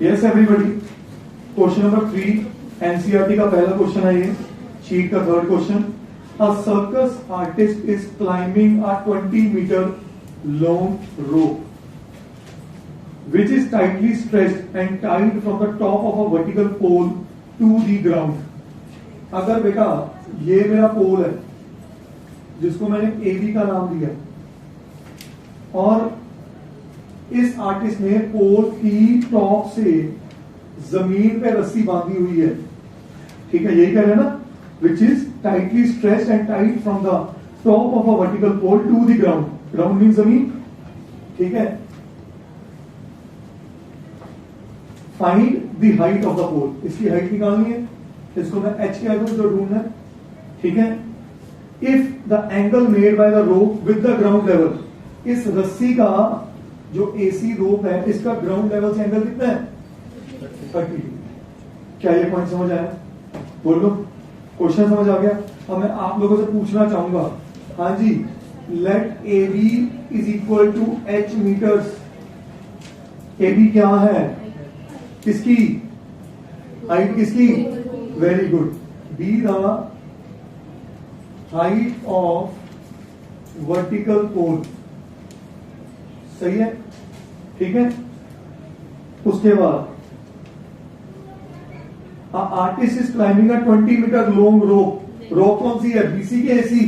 Yes everybody, question number 3 NCERT का पहला question है ये, शीट का third question. A circus artist is climbing a 20-meter long rope which is tightly stretched and tied from the top of a vertical pole to the ground. अगर बेटा ये मेरा पोल है जिसको मैंने एबी का नाम दिया, और इस आर्टिस्ट ने पोल की टॉप से जमीन पे रस्सी बांधी हुई है, ठीक है, यही कह रहे हैं ना, which is tightly stretched and tight from the top of a vertical pole to the ground. Ground mean जमीन, ठीक है। Find the height of the pole, इसकी हाइट निकालनी है, इसको मैं एच कह दूं जो ढूंढना है, ठीक है। If the angle made by the rope with the ground level, इस रस्सी का जो एसी रोप है इसका ग्राउंड लेवल से एंगल कितना है? 30। क्या ये पॉइंट समझ आया? बोलो, क्वेश्चन समझ आ गया? अब मैं आप लोगों से पूछना चाहूंगा, हाँ जी, let A B is equal to h metres. A B क्या है? किसकी हाइट? किसकी? Very good. Be the height of vertical pole, सही है, ठीक है। उसके बाद artist is climbing a 20-meter long rope. Rope कौन सी है? बीसी की एसी?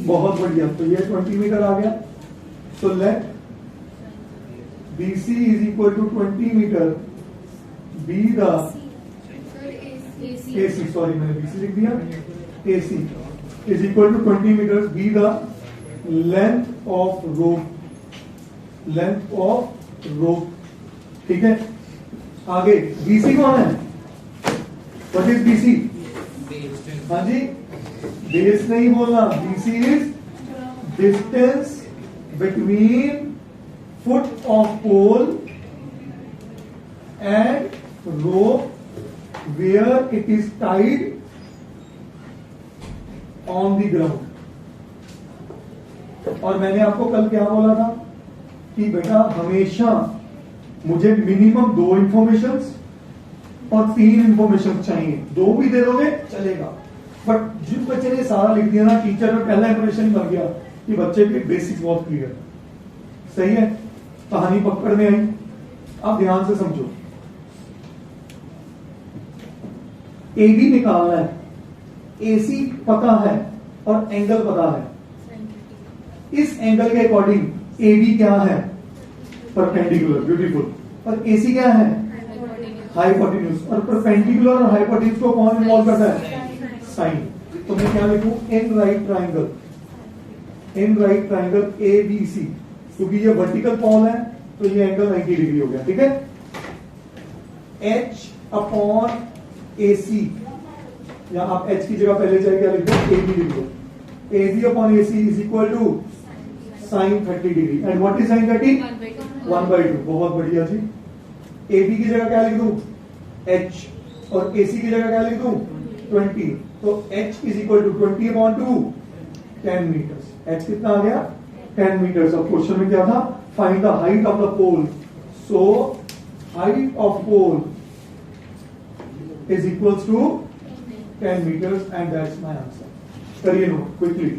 बहुत बढ़िया, तो ये 20 मीटर आ गया। So let BC is equal to 20 meter, be the AC, sorry मैंने बीसी लिख दिया, AC is equal to 20 meter, be the length of rope, length of rope, ठीक है। आगे बीसी कौन है? What is BC? हाँ जी, बेस नहीं बोलना, BC is distance between foot of pole and rope where it is tied on the ground. और मैंने आपको कल क्या बोला था कि बेटा हमेशा मुझे मिनिमम 2 इंफॉर्मेशंस और 3 इंफॉर्मेशन चाहिए। 2 भी दे दोगे चलेगा, बट जिस बच्चे ने सारा लिख दिया ना, टीचर में पहला इंप्रेशन बन गया कि बच्चे के बेसिक्स बहुत क्लियर, सही है, कहानी पकड़ में आई। अब ध्यान से समझो, ए बी निकालना है, एसी पता है और एंगल पता है। इस एंगल के अकॉर्डिंग ए बी क्या है? Perpendicular, beautiful. और एसी क्या है? हाइपोटेन्यूज। और परपेंडिकुलर और हाइपोटेन्यूज को कौन इन्वॉल्व करता है? साइन। तो मैं क्या लिखूं? In right triangle, in right triangle A B C, क्योंकि ये वर्टिकल पोल है तो ये एंगल 90 डिग्री हो गया, ठीक है। एच अपॉन ए सी, या आप एच की जगह पहले जाए क्या लिख दो? ए बी लिख दो। A B upon A C is equal to sine 30 degree. And what is sine 30? 1/2। बहुत बढ़िया जी। ए बी की जगह क्या लिख दूं? एच, और ए सी की जगह क्या लिख दूं? 20। तो H is equal to 20/2, 10 meters. H कितना आ गया? 10 मीटर्स। अब क्वेश्चन में क्या था? Find the height of the pole. So height of pole is equals to 10 meters, and that's my answer. करिए नोट क्विकली।